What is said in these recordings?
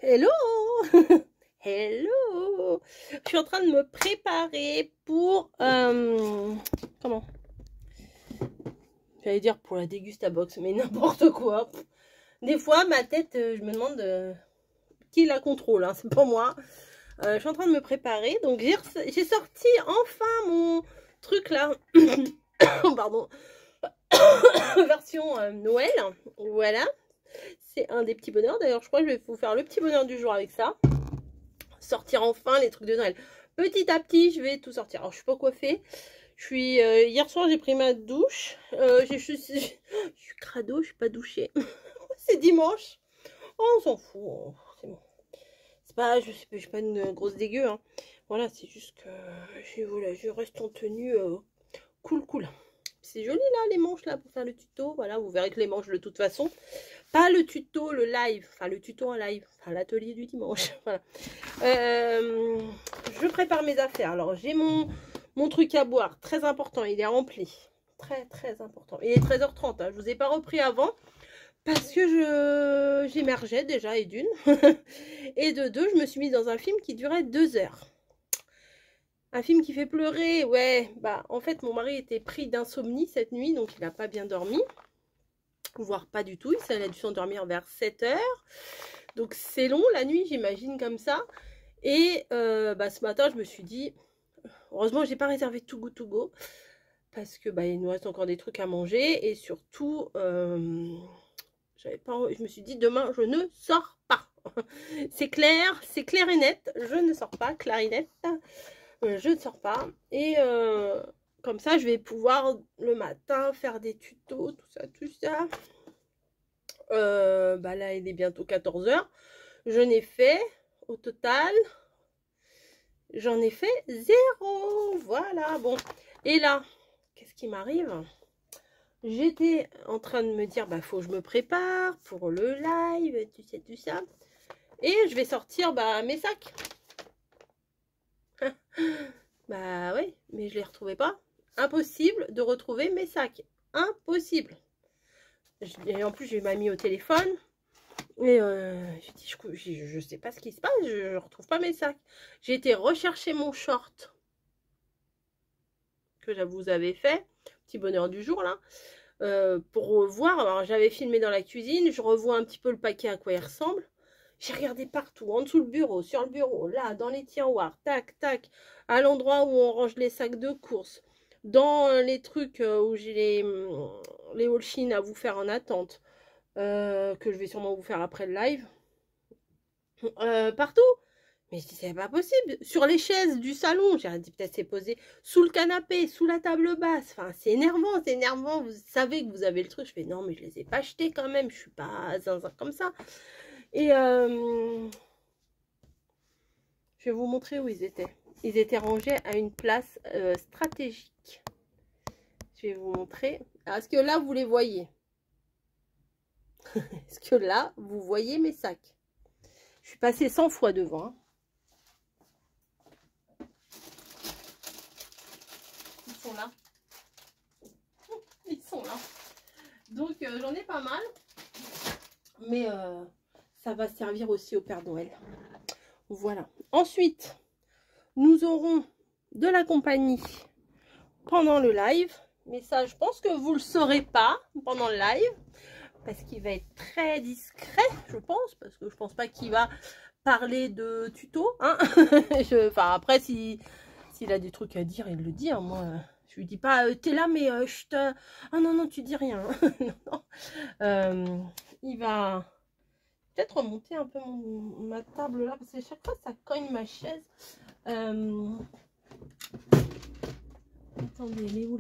Hello. Hello. Je suis en train de me préparer pour... comment? J'allais dire pour la dégustabox, mais n'importe quoi. Des fois, ma tête, je me demande qui la contrôle, hein, c'est pas moi. Je suis en train de me préparer, donc j'ai sorti enfin mon truc là. Pardon. Version Noël. Voilà. C'est un des petits bonheurs. D'ailleurs, je crois que je vais vous faire le petit bonheur du jour avec ça. Sortir enfin les trucs de Noël. Petit à petit, je vais tout sortir. Alors, je suis pas coiffée. Je suis hier soir, j'ai pris ma douche. Je suis crado, je suis pas douchée. C'est dimanche. Oh, on s'en fout. Oh, c'est bon. C'est pas, je suis pas une grosse dégueu. Hein. Voilà, c'est juste que je reste en tenue cool. C'est joli là, les manches là pour faire le tuto. Voilà, vous verrez que les manches de toute façon. Pas le tuto, le live. Enfin, le tuto en live. Enfin, l'atelier du dimanche. Voilà. Je prépare mes affaires. Alors, j'ai mon truc à boire. Très important. Il est rempli. Très important. Il est 13h30. Hein. Je vous ai pas repris avant. Parce que j'émergeais déjà, et d'une. Et de deux, je me suis mise dans un film qui durait 2 heures. Un film qui fait pleurer, ouais. Bah, en fait, mon mari était pris d'insomnie cette nuit, donc il n'a pas bien dormi. Voire pas du tout. Il a dû s'endormir vers 7 heures. Donc, c'est long la nuit, j'imagine, comme ça. Et bah, ce matin, je me suis dit, heureusement, j'ai pas réservé Too Good To Go. Parce que bah, il nous reste encore des trucs à manger. Et surtout, je me suis dit, demain, je ne sors pas. C'est clair et net. Je ne sors pas, clarinette. Je ne sors pas. Et comme ça, je vais pouvoir le matin faire des tutos, tout ça. Bah là, il est bientôt 14 h. Je n'ai fait, au total, j'en ai fait 0. Voilà, bon. Et là, qu'est-ce qui m'arrive? J'étais en train de me dire, bah, faut que je me prépare pour le live, tout ça. Et je vais sortir, bah, mes sacs. Bah oui, mais je les retrouvais pas. Impossible de retrouver mes sacs. Impossible. Et en plus, j'ai mamie au téléphone. Et j'ai dit, je sais pas ce qui se passe, je retrouve pas mes sacs. J'ai été rechercher mon short que je vous avais fait, petit bonheur du jour là, pour voir. Alors j'avais filmé dans la cuisine, je revois un petit peu le paquet à quoi il ressemble. J'ai regardé partout, en dessous le bureau, sur le bureau, là, dans les tiroirs, tac, à l'endroit où on range les sacs de course, dans les trucs où j'ai les Holshin à vous faire en attente, que je vais sûrement vous faire après le live. Partout. Mais je dis, c'est pas possible. Sur les chaises du salon, j'ai dit, peut-être c'est posé sous le canapé, sous la table basse. Enfin, c'est énervant. Vous savez que vous avez le truc. Je fais, non, mais je les ai pas achetés quand même. Je suis pas zinzin comme ça. Et je vais vous montrer où ils étaient. Ils étaient rangés à une place stratégique. Je vais vous montrer. Est-ce que là, vous les voyez? Est-ce que là, vous voyez mes sacs? Je suis passée 100 fois devant. Hein. Ils sont là. Ils sont là. Donc, j'en ai pas mal. Mais ça va servir aussi au Père Noël. Voilà. Ensuite, nous aurons de la compagnie pendant le live. Mais ça, je pense que vous ne le saurez pas pendant le live. Parce qu'il va être très discret, je pense. Parce que je pense pas qu'il va parler de tuto. Hein. Enfin, après, s'il a des trucs à dire, il le dit. Hein. Moi, je lui dis pas, t'es là, mais je te... Ah non, tu dis rien. Non. Il va... peut-être remonter un peu ma table là, parce que chaque fois ça cogne ma chaise. Attendez, elle est où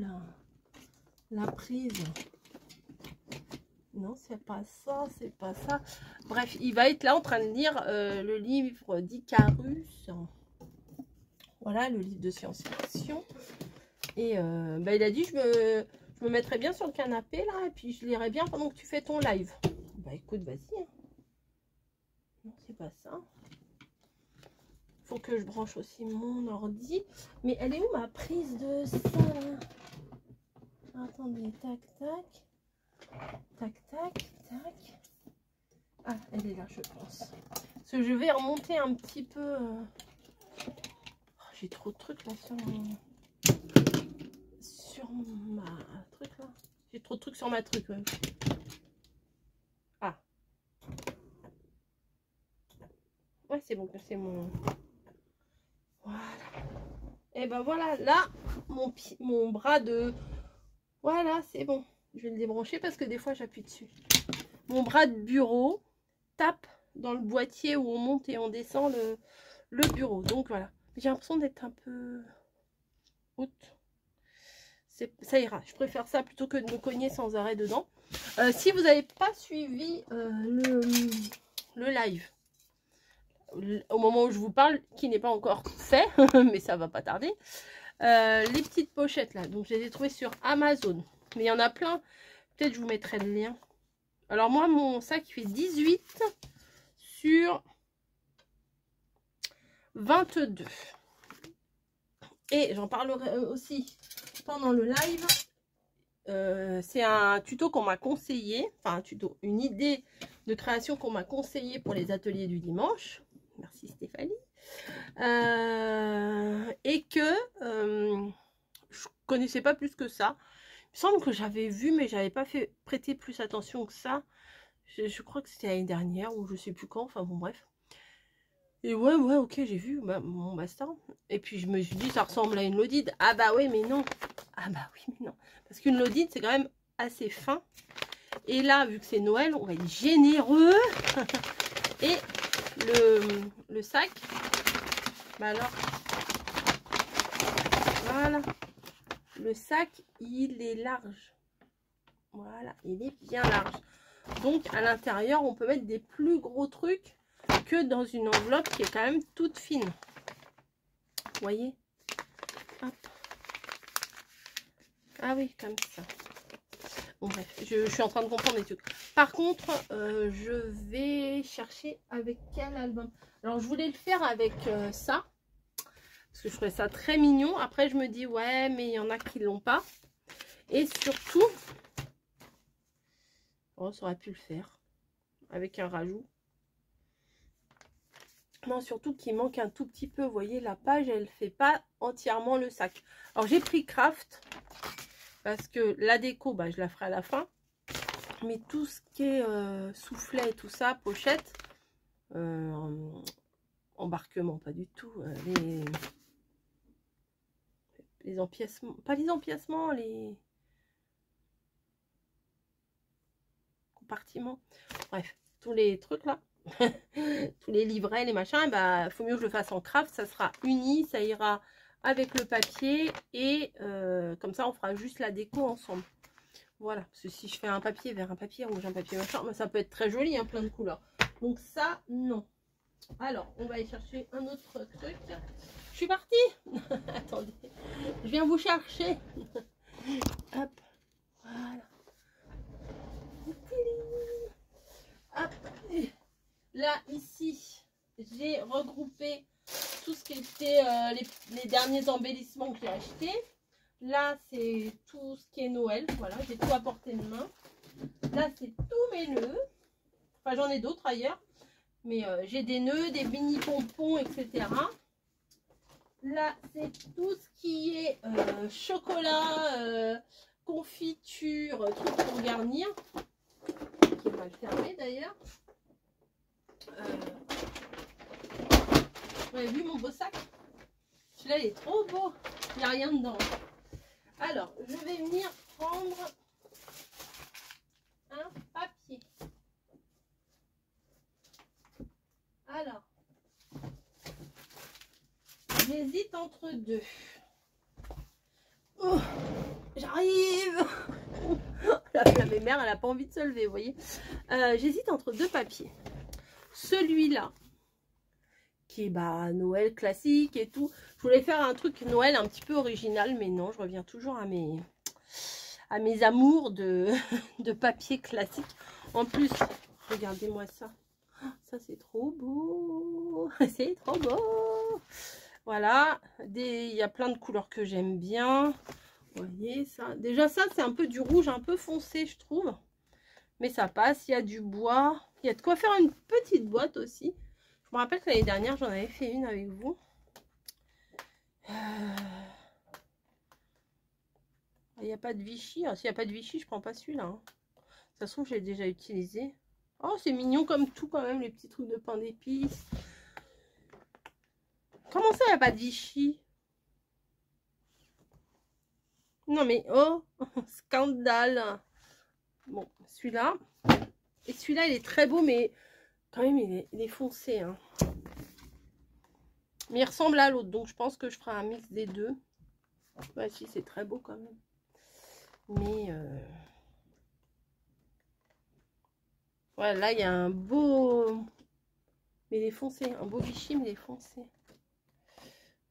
la prise? Non, c'est pas ça, c'est pas ça. Bref, il va être là en train de lire le livre d'Icarus. Voilà, le livre de science-fiction. Et bah, il a dit, je me mettrai bien sur le canapé là, et puis je lirai bien pendant que tu fais ton live. Bah écoute, vas-y. Non, c'est pas ça. Faut que je branche aussi mon ordi. Mais elle est où ma prise de ça là? Attendez, tac. Ah, elle est là, je pense. Parce que je vais remonter un petit peu. J'ai trop de trucs là sur ma truc là. J'ai trop de trucs sur ma truc. Ouais. Ah. Ouais, c'est bon, c'est mon. Voilà. Et ben voilà, là, mon bras de. Voilà, c'est bon. Je vais le débrancher parce que des fois j'appuie dessus. Mon bras de bureau tape dans le boîtier où on monte et on descend le bureau. Donc voilà. J'ai l'impression d'être un peu haute. Ça ira. Je préfère ça plutôt que de me cogner sans arrêt dedans. Si vous n'avez pas suivi le live, au moment où je vous parle, qui n'est pas encore fait, mais ça va pas tarder, les petites pochettes là. Donc je les ai trouvées sur Amazon. Mais il y en a plein. Peut-être je vous mettrai le lien. Alors moi, mon sac il fait 18 sur 22. Et j'en parlerai aussi pendant le live. C'est un tuto qu'on m'a conseillé. Enfin un tuto, une idée de création qu'on m'a conseillé pour les ateliers du dimanche. Merci Stéphanie. Et que je connaissais pas plus que ça. Il me semble que j'avais vu, mais j'avais pas fait prêter plus attention que ça. Je crois que c'était l'année dernière ou je sais plus quand. Enfin bon, bref. Et ouais, ok, j'ai vu mon basta. Et puis je me suis dit, ça ressemble à une lodide. Ah bah oui, mais non. Ah bah oui, mais non. Parce qu'une lodide, c'est quand même assez fin. Et là, vu que c'est Noël, on va être généreux. Et le sac, bah alors, voilà. Le sac, il est large. Voilà, il est bien large. Donc, à l'intérieur, on peut mettre des plus gros trucs que dans une enveloppe qui est quand même toute fine. Vous voyez? Hop. Ah oui, comme ça. Bon, bref, je suis en train de comprendre les trucs. Par contre, je vais chercher avec quel album. Alors, je voulais le faire avec ça. Parce que je trouvais ça très mignon. Après, je me dis, ouais, mais il y en a qui ne l'ont pas. Et surtout, oh, ça aurait pu le faire. Avec un rajout. Non, surtout qu'il manque un tout petit peu. Vous voyez, la page, elle ne fait pas entièrement le sac. Alors, j'ai pris Craft. Parce que la déco, bah, je la ferai à la fin. Mais tout ce qui est soufflet et tout ça, pochette, embarquement, pas du tout. Les empiècements, pas les empiècements, les compartiments. Bref, tous les trucs là. Tous les livrets, les machins, bah, faut mieux que je le fasse en craft. Ça sera uni, ça ira avec le papier. Et comme ça, on fera juste la déco ensemble. Voilà, parce que si je fais un papier vers un papier rouge, un papier machin, ça peut être très joli, hein, plein de couleurs. Donc ça, non. Alors, on va aller chercher un autre truc. Je suis partie. Attendez, je viens vous chercher. Hop, voilà. Hop. Là, ici, j'ai regroupé tout ce qui était les derniers embellissements que j'ai achetés. Là, c'est tout ce qui est Noël. Voilà, j'ai tout à portée de main. Là, c'est tous mes nœuds. Enfin, j'en ai d'autres ailleurs. Mais j'ai des nœuds, des mini pompons, etc. Là, c'est tout ce qui est chocolat, confiture, trucs pour garnir. Qui va le fermer d'ailleurs. Vous avez vu mon beau sac? Celui-là, il est trop beau. Il n'y a rien dedans. Alors, je vais venir prendre un papier. Alors, j'hésite entre deux. Oh, j'arrive. La flamme mère, elle n'a pas envie de se lever, vous voyez. J'hésite entre deux papiers. Celui-là, qui est bah, Noël classique et tout. Je voulais faire un truc Noël un petit peu original, mais non, je reviens toujours à mes amours de papier classique. En plus, regardez-moi ça. Ça, c'est trop beau. C'est trop beau. Voilà. Il y a plein de couleurs que j'aime bien. Vous voyez ça. Déjà, ça, c'est un peu du rouge, un peu foncé, je trouve. Mais ça passe. Il y a du bois. Il y a de quoi faire une petite boîte aussi. Je Je me rappelle que l'année dernière, j'en avais fait une avec vous. Il n'y a pas de Vichy. Ah, s'il n'y a pas de Vichy, je prends pas celui-là. Hein. De toute façon, je l'ai déjà utilisé. Oh, c'est mignon comme tout quand même, les petits trucs de pain d'épices. Comment ça, il n'y a pas de Vichy? Non mais, oh, scandale. Bon, celui-là. Et celui-là, il est très beau, mais quand même, il est foncé. Hein. Mais il ressemble à l'autre, donc je pense que je ferai un mix des deux. Ouais, si, c'est très beau quand même. Mais, ouais, là, il y a un beau... Mais il est foncé, un beau Vichy, mais il est foncé.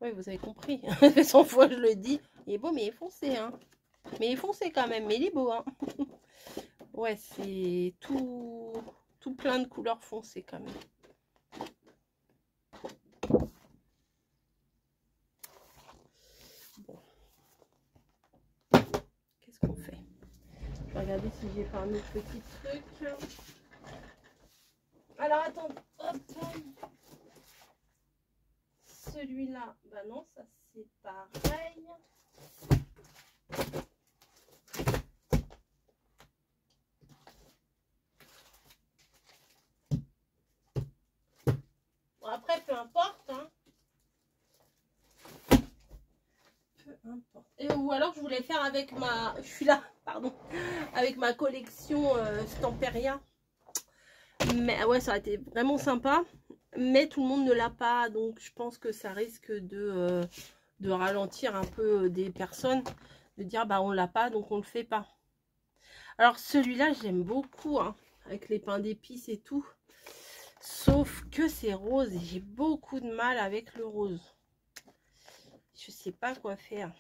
Oui, vous avez compris. 100 fois, je le dis. Il est beau, mais il est foncé, hein. Mais il est foncé quand même, mais il est beau, hein. Ouais, c'est tout plein de couleurs foncées quand même. Bon. Qu'est-ce qu'on fait? Je vais regarder si j'ai pas un autre petit truc. Alors, attends. Hop. Celui-là, bah non, ça c'est pareil. Bon, après, peu importe. Hein. Peu importe. Et, ou alors, je voulais faire avec ma... Je suis là, pardon. Avec ma collection Stamperia. Mais ouais, ça aurait été vraiment sympa. Mais tout le monde ne l'a pas. Donc, je pense que ça risque de ralentir un peu des personnes. De dire, bah, on l'a pas, donc on le fait pas. Alors, celui-là, j'aime beaucoup. Hein, avec les pains d'épices et tout. Sauf que c'est rose et j'ai beaucoup de mal avec le rose. Je sais pas quoi faire.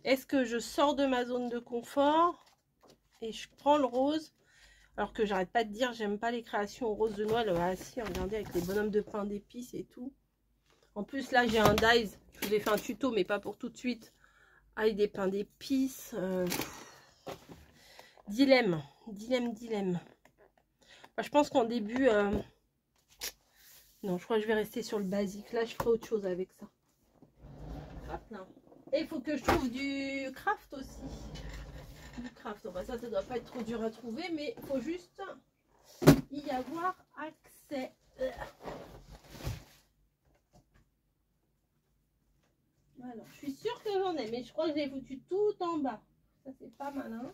Est-ce que je sors de ma zone de confort et je prends le rose? Alors que j'arrête pas de dire j'aime pas les créations roses de Noël. Ah si, regardez avec les bonhommes de pain d'épices et tout. En plus là j'ai un dies. Je vous ai fait un tuto mais pas pour tout de suite. Avec des pains d'épices. Dilemme. Enfin, je pense qu'en début... Non, je crois que je vais rester sur le basique. Là, je ferai autre chose avec ça. Ah, plein. Et il faut que je trouve du craft aussi. Du craft. Enfin, ça doit pas être trop dur à trouver, mais il faut juste y avoir accès. Alors, je suis sûre que j'en ai, mais je crois que j'ai foutu tout en bas. Ça, c'est pas malin.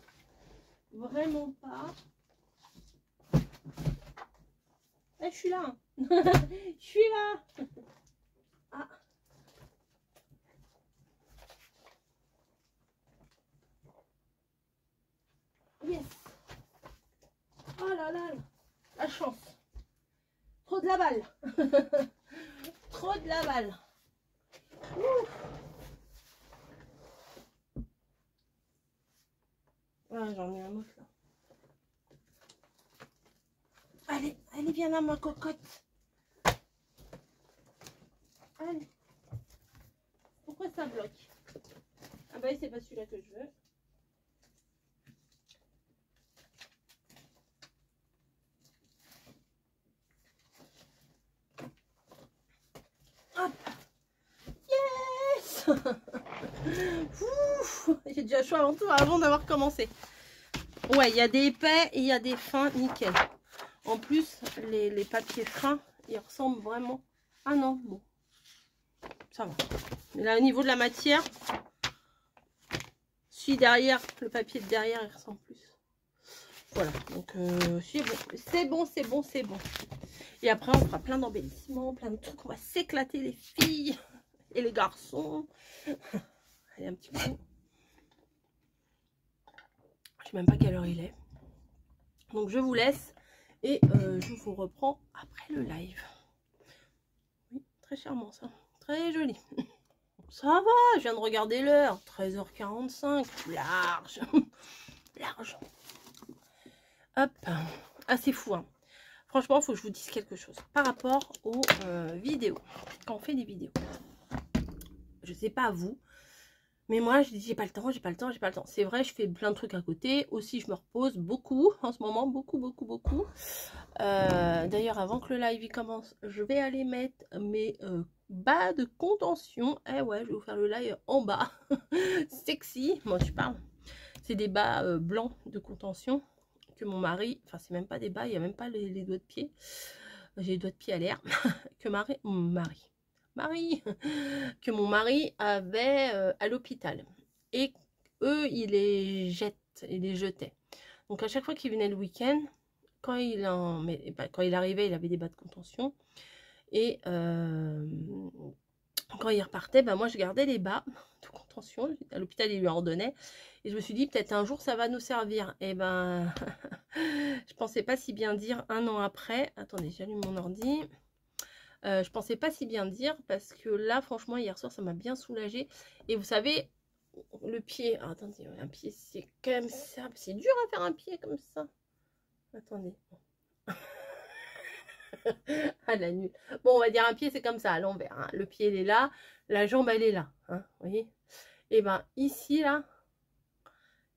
Vraiment pas. Eh, je suis là. Je suis là. Ah. Yes. Oh là là. La chance. Trop de la balle. Trop de la balle. Ah, j'en ai un autre là. Allez, allez, viens là, ma cocotte. Allez. Pourquoi ça bloque? Ah bah c'est pas celui-là que je veux. Hop. Yes. J'ai déjà chaud avant d'avoir commencé. Ouais, il y a des épais et il y a des fins, nickel. En plus, les papiers fins, ils ressemblent vraiment... Ah non, bon. Ça va. Mais là, au niveau de la matière, celui derrière, le papier de derrière, il ressemble plus. Voilà, donc c'est bon. Et après, on fera plein d'embellissements, plein de trucs. On va s'éclater les filles et les garçons. Allez, un petit coup. Je sais même pas quelle heure il est. Donc, je vous laisse et je vous reprends après le live. Oui, très charmant ça. Très joli. Ça va, je viens de regarder l'heure. 13h45. Large. Large. Hop. Ah, c'est fou, hein. Franchement, il faut que je vous dise quelque chose. Par rapport aux vidéos. Quand on fait des vidéos. Je sais pas vous. Mais moi, je dis, j'ai pas le temps, j'ai pas le temps, j'ai pas le temps. C'est vrai, je fais plein de trucs à côté. Aussi, je me repose beaucoup en ce moment, beaucoup. D'ailleurs, avant que le live il commence, je vais aller mettre mes bas de contention. Eh ouais, je vais vous faire le live en bas. Sexy. Moi, tu parles. C'est des bas blancs de contention que mon mari, enfin, c'est même pas des bas, il n'y a même pas les doigts de pied. J'ai les doigts de pied à l'air. Que que mon mari avait à l'hôpital. Et eux, ils les jetaient. Donc, à chaque fois qu'il venait le week-end, quand il arrivait, il avait des bas de contention. Et quand il repartait, ben moi, je gardais les bas de contention. À l'hôpital, il lui en donnait. Et je me suis dit, peut-être un jour, ça va nous servir. Et ben, je pensais pas si bien dire un an après. Attendez, j'allume mon ordi. Je pensais pas si bien dire parce que là, franchement, hier soir, ça m'a bien soulagée. Et vous savez, le pied... Ah, attendez, un pied, c'est comme ça. C'est dur à faire un pied comme ça. Attendez. Ah, la nulle. Bon, on va dire un pied, c'est comme ça, à l'envers. Hein. Le pied, il est là. La jambe, elle est là. Hein, vous voyez? Et ben, ici, là,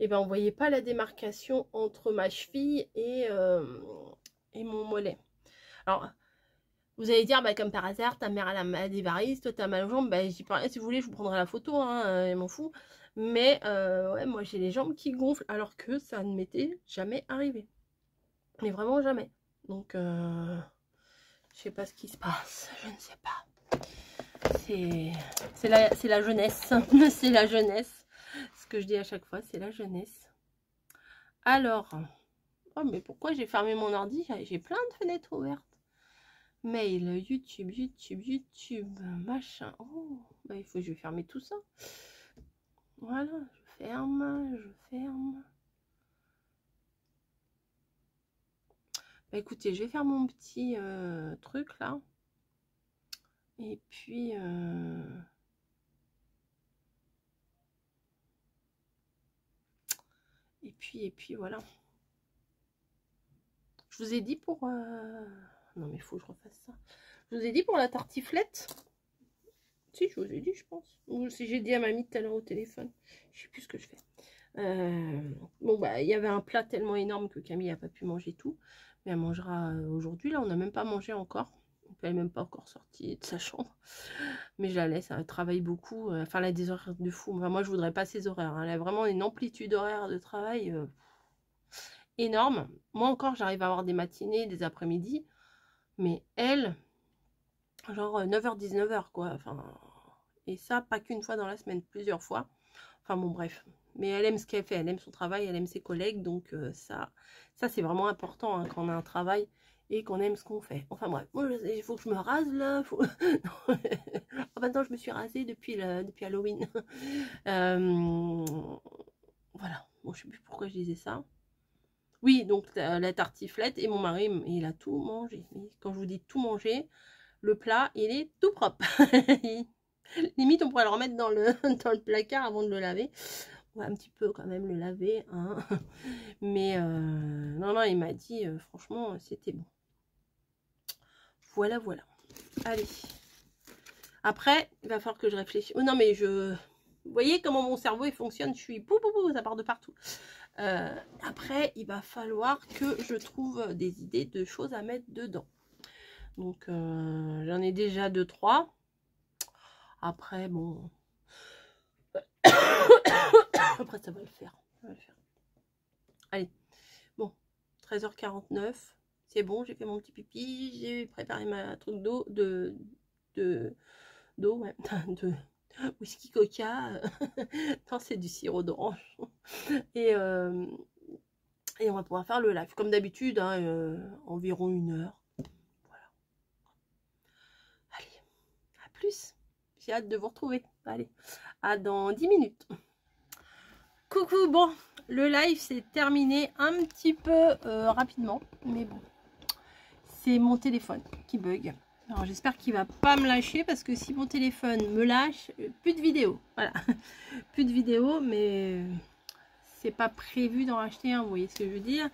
et ben, on voyait pas la démarcation entre ma cheville et mon mollet. Alors... Vous allez dire, bah, comme par hasard, ta mère elle a des varices, toi t'as mal aux jambes, bah, j'y peux rien, si vous voulez, je vous prendrai la photo, hein, je m'en fous. Mais ouais, moi j'ai les jambes qui gonflent, alors que ça ne m'était jamais arrivé. Mais vraiment jamais. Donc, je sais pas ce qui se passe, je ne sais pas. C'est la jeunesse, c'est la jeunesse. Ce que je dis à chaque fois, c'est la jeunesse. Alors, oh, mais pourquoi j'ai fermé mon ordi? J'ai plein de fenêtres ouvertes. Mail, YouTube, machin. Oh, bah il faut que je vais fermer tout ça. Voilà, je ferme. Bah écoutez, je vais faire mon petit truc là. Et puis... Et puis voilà. Je vous ai dit pour... Non mais il faut que je refasse ça. Je vous ai dit pour la tartiflette. Si, je vous ai dit, je pense. Ou si j'ai dit à mamie tout à l'heure au téléphone. Je sais plus ce que je fais. Bon, bah, il y avait un plat tellement énorme que Camille n'a pas pu manger tout. Mais elle mangera aujourd'hui. Là, on n'a même pas mangé encore. Elle n'est même pas encore sortie de sa chambre. Mais je la laisse. Elle travaille beaucoup. Enfin, elle a des horaires de fou. Enfin, moi, je voudrais pas ses horaires. Hein. Elle a vraiment une amplitude horaire de travail énorme. Moi, encore, j'arrive à avoir des matinées, des après-midi. Mais elle, genre 9h, 19h, quoi. Enfin, et ça, pas qu'une fois dans la semaine, plusieurs fois. Enfin, bon, bref. Mais elle aime ce qu'elle fait, elle aime son travail, elle aime ses collègues. Donc, ça c'est vraiment important hein, quand on a un travail et qu'on aime ce qu'on fait. Enfin, bref. Moi, il faut que je me rase, là. Faut... Maintenant, je me suis rasée depuis Halloween. Voilà. Bon, je sais plus pourquoi je disais ça. Oui, donc la tartiflette et mon mari, il a tout mangé. Quand je vous dis tout manger, le plat, il est tout propre. Limite, on pourrait le remettre dans le placard avant de le laver. On va un petit peu quand même le laver. Hein. Mais non, il m'a dit, franchement, c'était bon. Voilà. Allez. Après, il va falloir que je réfléchisse. Oh non, mais vous voyez comment mon cerveau il fonctionne. Je suis ça part de partout. Après, il va falloir que je trouve des idées de choses à mettre dedans. Donc, j'en ai déjà 2-3. Après, bon... Après, ça va le faire. Allez. Bon, 13h49. C'est bon, j'ai fait mon petit pipi. J'ai préparé ma truc d'eau. D'eau, ouais. De whisky coca. Non, c'est du sirop d'orange. Et on va pouvoir faire le live. Comme d'habitude, hein, environ 1 heure. Voilà. Allez, à plus. J'ai hâte de vous retrouver. Allez, à dans 10 minutes. Coucou, bon, le live s'est terminé un petit peu rapidement. Mais bon, c'est mon téléphone qui bug. Alors j'espère qu'il va pas me lâcher parce que si mon téléphone me lâche, plus de vidéo. Voilà, plus de vidéo, mais c'est pas prévu d'en racheter un. Vous voyez ce que je veux dire?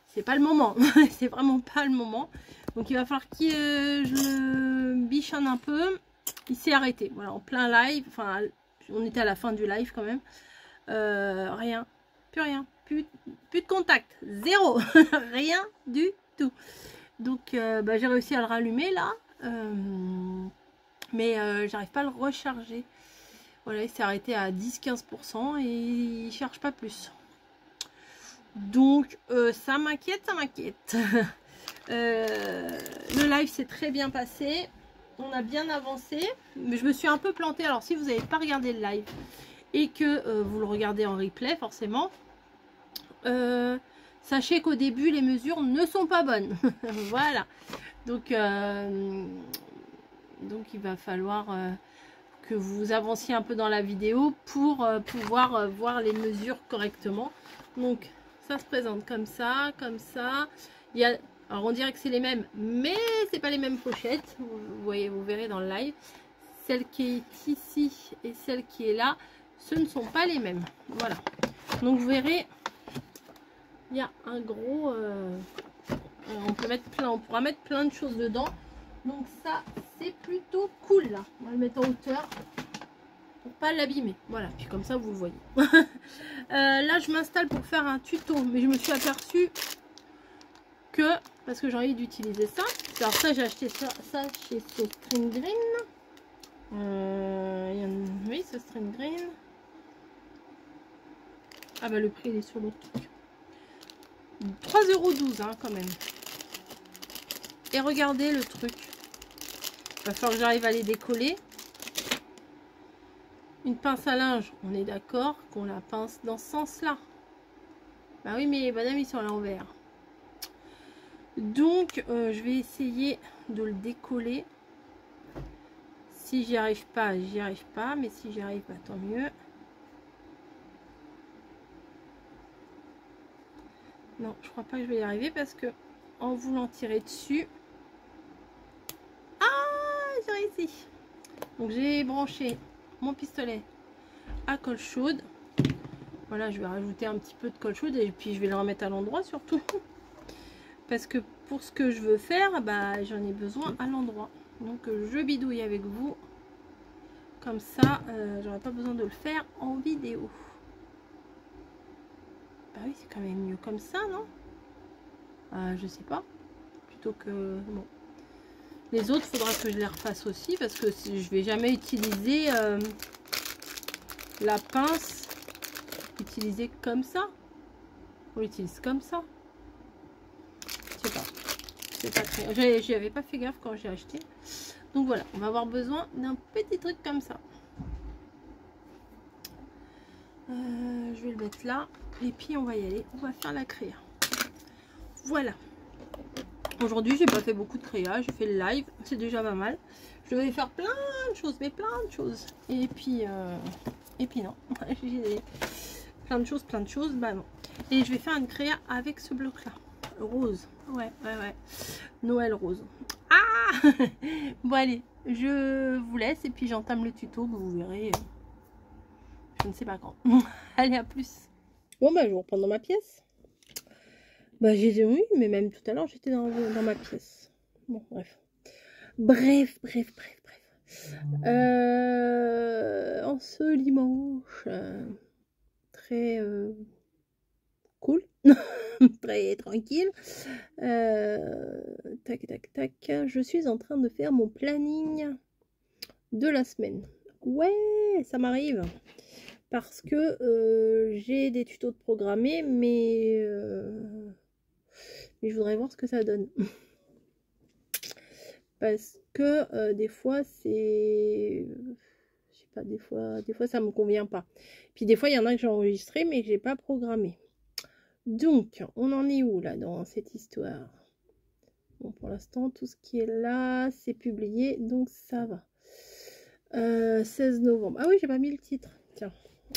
C'est pas le moment. C'est vraiment pas le moment. Donc il va falloir que je le bichonne un peu. Il s'est arrêté. Voilà, en plein live. Enfin, on était à la fin du live quand même. Rien, plus de contact, zéro, rien du tout. Donc j'ai réussi à le rallumer là, mais j'arrive pas à le recharger. Voilà, il s'est arrêté à 10-15% et il cherche pas plus. Donc ça m'inquiète, ça m'inquiète. Le live s'est très bien passé, on a bien avancé, mais je me suis un peu plantée. Alors si vous n'avez pas regardé le live et que vous le regardez en replay forcément, sachez qu'au début les mesures ne sont pas bonnes. Voilà, donc il va falloir que vous avanciez un peu dans la vidéo pour pouvoir voir les mesures correctement. Donc ça se présente comme ça, comme ça. Il y a, alors on dirait que c'est les mêmes, mais c'est pas les mêmes pochettes. Vous voyez, vous verrez dans le live. Celle qui est ici et celle qui est là, ce ne sont pas les mêmes. Voilà. Donc vous verrez, il y a un gros. On peut mettre plein, on pourra mettre plein de choses dedans. Donc ça, c'est plutôt cool là. On va le mettre en hauteur pour pas l'abîmer. Voilà, puis comme ça vous le voyez. Là, je m'installe pour faire un tuto, mais je me suis aperçue que, parce que j'ai envie d'utiliser ça. Alors ça, j'ai acheté ça chez So String Green. Oui, So String Green. Ah bah le prix il est sur l'autre truc. 3,12 € hein, quand même. Et regardez le truc. Il va falloir que j'arrive à les décoller. Une pince à linge, on est d'accord qu'on la pince dans ce sens-là. Bah oui, mais madame, ils sont à l'envers. Donc, je vais essayer de le décoller. Si j'y arrive pas, j'y arrive pas. Mais si j'y arrive, bah, tant mieux. Non, je crois pas que je vais y arriver parce que en voulant tirer dessus... Ah, j'ai réussi. Donc, j'ai branché mon pistolet à colle chaude. Voilà, je vais rajouter un petit peu de colle chaude et puis je vais le remettre à l'endroit surtout. Parce que pour ce que je veux faire, bah, j'en ai besoin à l'endroit. Donc je bidouille avec vous. Comme ça, j'aurai pas besoin de le faire en vidéo. Bah oui, c'est quand même mieux comme ça, non? Je sais pas. Plutôt que... Bon. Les autres, faudra que je les refasse aussi. Parce que je vais jamais utiliser la pince utilisée comme ça. On l'utilise comme ça. Je sais pas. C'est pas très... J'y avais pas fait gaffe quand j'ai acheté. Donc voilà, on va avoir besoin d'un petit truc comme ça. Je vais le mettre là. Et puis on va y aller. On va faire la créa. Voilà. Aujourd'hui, j'ai pas fait beaucoup de créa. J'ai fait le live. C'est déjà pas mal. Je devais faire plein de choses. Mais plein de choses. Et puis non. J'ai plein de choses. Bah non. Et je vais faire une créa avec ce bloc là. Rose. Ouais. Noël rose. Ah. Bon allez, je vous laisse et puis j'entame le tuto, vous verrez. Je ne sais pas quand. Allez, à plus. Bon bah je vous reprends dans ma pièce. Bah j'ai dit oui, mais même tout à l'heure j'étais dans ma pièce. Bon bref. Bref. En ce dimanche très cool. Très tranquille. Tac. Je suis en train de faire mon planning de la semaine. Ouais, ça m'arrive. Parce que j'ai des tutos de programmer, mais je voudrais voir ce que ça donne. Parce que des fois, c'est... Je sais pas, des fois ça me convient pas. Puis des fois, il y en a que j'ai enregistré, mais que j'ai pas programmé. Donc, on en est où là dans cette histoire? Bon, pour l'instant, tout ce qui est là, c'est publié, donc ça va. 16 novembre. Ah oui, j'ai pas mis le titre. Tiens,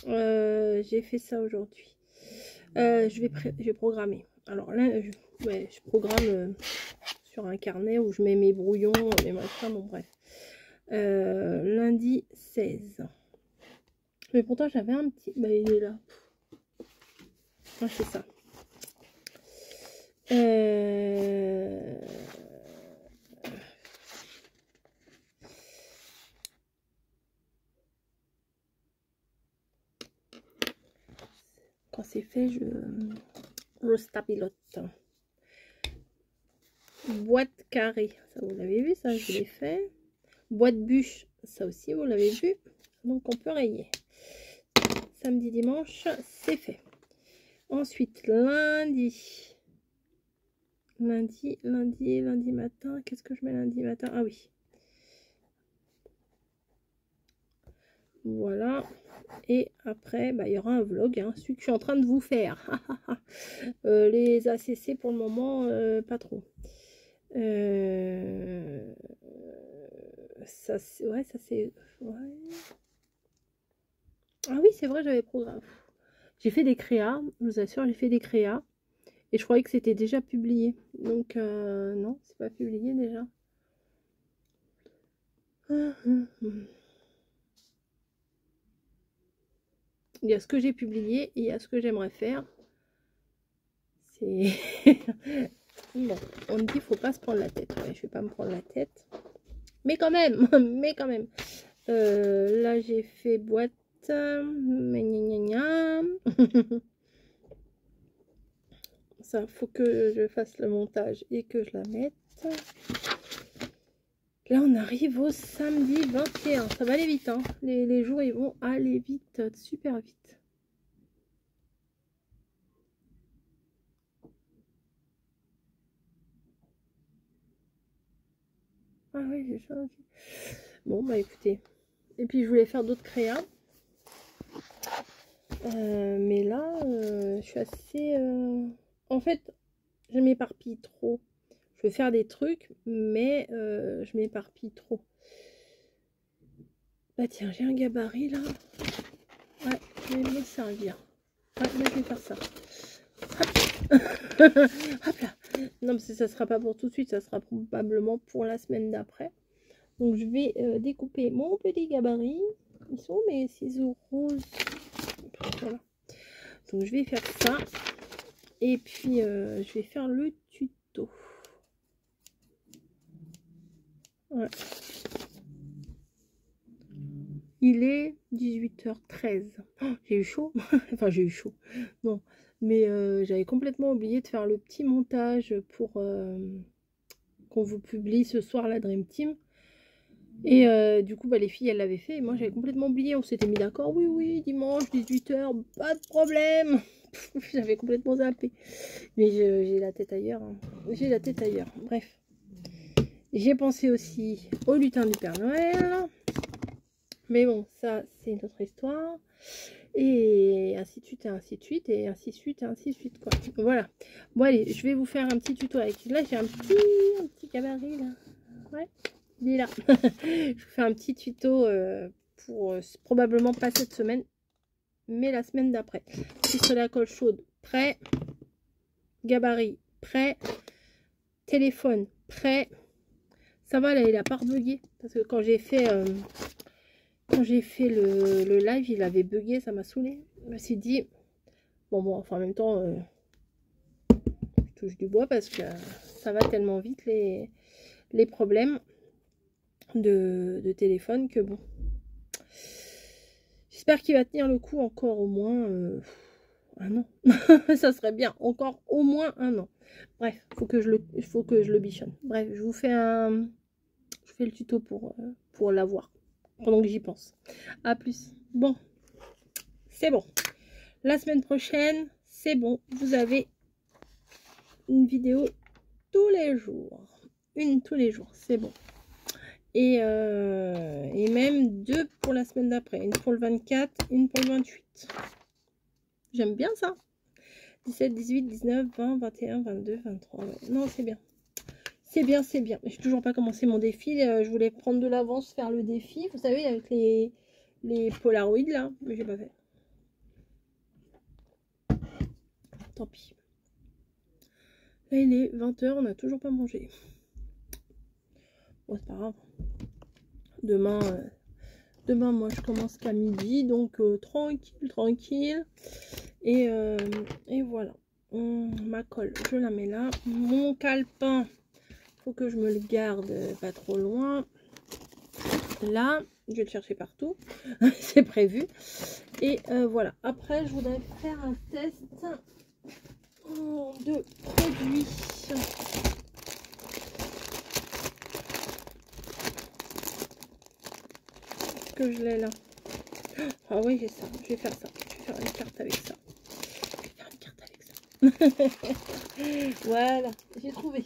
j'ai fait ça aujourd'hui. Je vais programmer. Alors là, je programme sur un carnet où je mets mes brouillons, mes machins, bon bref. Lundi 16. Mais pourtant, j'avais un petit... Bah, il est là. Ah, c'est ça. quand c'est fait, je stabilote. Boîte carrée, ça vous l'avez vu, ça je l'ai fait. Boîte bûche, ça aussi vous l'avez vu. Donc on peut rayer. Samedi, dimanche, c'est fait. Ensuite, lundi. Lundi matin. Qu'est-ce que je mets lundi matin? Ah oui. Voilà. Et après, bah, il y aura un vlog, hein, celui que je suis en train de vous faire. Les ACC pour le moment, pas trop. Ça c'est... Ouais, ça c'est... Ouais. Ah oui, c'est vrai, j'avais programme. J'ai fait des créas, je vous assure, j'ai fait des créas. Et je croyais que c'était déjà publié. Donc, non, c'est pas publié déjà. Il y a ce que j'ai publié et il y a ce que j'aimerais faire. C'est... Bon, on me dit qu'il faut pas se prendre la tête. Ouais, je vais pas me prendre la tête. Mais quand même, mais quand même. Là, j'ai fait boîte. Ça, faut que je fasse le montage et que je la mette. Là, on arrive au samedi 21. Ça va aller vite, hein. Les jours, ils vont aller vite, super vite. Ah oui, j'ai changé. Bon, bah écoutez. Et puis, je voulais faire d'autres créas. Mais là, je suis assez... En fait, je m'éparpille trop. Je veux faire des trucs, mais je m'éparpille trop. Bah tiens, j'ai un gabarit là. Ouais, je vais me servir. Ouais, là, je vais faire ça. Hop. Hop là. Non, parce que ça sera pas pour tout de suite, ça sera probablement pour la semaine d'après. Donc, je vais découper mon petit gabarit. Ils sont mes ciseaux roses. Voilà. Donc, je vais faire ça. Et puis, je vais faire le tuto. Ouais. Il est 18h13. Oh, j'ai eu chaud. Enfin, j'ai eu chaud. Non. Mais j'avais complètement oublié de faire le petit montage pour qu'on vous publie ce soir la Dream Team. Et du coup, bah, les filles, elles l'avaient fait. Et moi, j'avais complètement oublié. On s'était mis d'accord. Oui, oui, dimanche, 18h, pas de problème. J'avais complètement zappé. Mais j'ai la tête ailleurs. Hein. J'ai la tête ailleurs. Bref. J'ai pensé aussi au lutin du Père Noël. Mais bon, ça, c'est une autre histoire. Et ainsi de suite, et ainsi de suite, et ainsi de suite, et ainsi de suite, quoi. Voilà. Bon, allez, je vais vous faire un petit tuto avec... Là, j'ai un petit gabarit, là. Ouais, il est là. Je vous fais un petit tuto pour probablement pas cette semaine, mais la semaine d'après. Pistolet à colle chaude, prêt. Gabarit, prêt. Téléphone, prêt. Ça va, là, il a pas rebugué. Parce que quand j'ai fait... Quand j'ai fait le live, il avait bugué, ça m'a saoulé. Je me suis dit, bon, enfin en même temps, je touche du bois parce que ça va tellement vite les problèmes de téléphone que bon. J'espère qu'il va tenir le coup encore au moins un an. Ça serait bien, encore au moins un an. Bref, faut que je le bichonne. Bref, je vous fais je fais le tuto pour l'avoir. Pendant que j'y pense. À plus. Bon, c'est bon. La semaine prochaine, c'est bon. Vous avez une vidéo tous les jours. Une tous les jours, c'est bon. Et même deux pour la semaine d'après. Une pour le 24, une pour le 28. J'aime bien ça. 17, 18, 19, 20, 21, 22, 23. Ouais. Non, c'est bien. C'est bien, c'est bien. J'ai toujours pas commencé mon défi. Je voulais prendre de l'avance, faire le défi. Vous savez, avec les Polaroid là. Mais j'ai pas fait. Tant pis. Là, il est 20h. On n'a toujours pas mangé. Bon, c'est pas grave. Demain, moi, je commence qu'à midi. Donc, tranquille. Et voilà. Ma colle, je la mets là. Mon calepin. Faut que je me le garde pas trop loin. là. Je vais le chercher partout. C'est prévu. Et voilà. Après, je voudrais faire un test de produits. Est-ce que je l'ai là? Ah oui, j'ai ça. Je vais faire ça. Je vais faire une carte avec ça. Je vais faire une carte avec ça. Voilà, j'ai trouvé.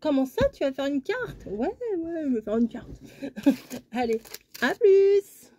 Comment ça, tu vas faire une carte? Ouais, je vais faire une carte. Allez, à plus!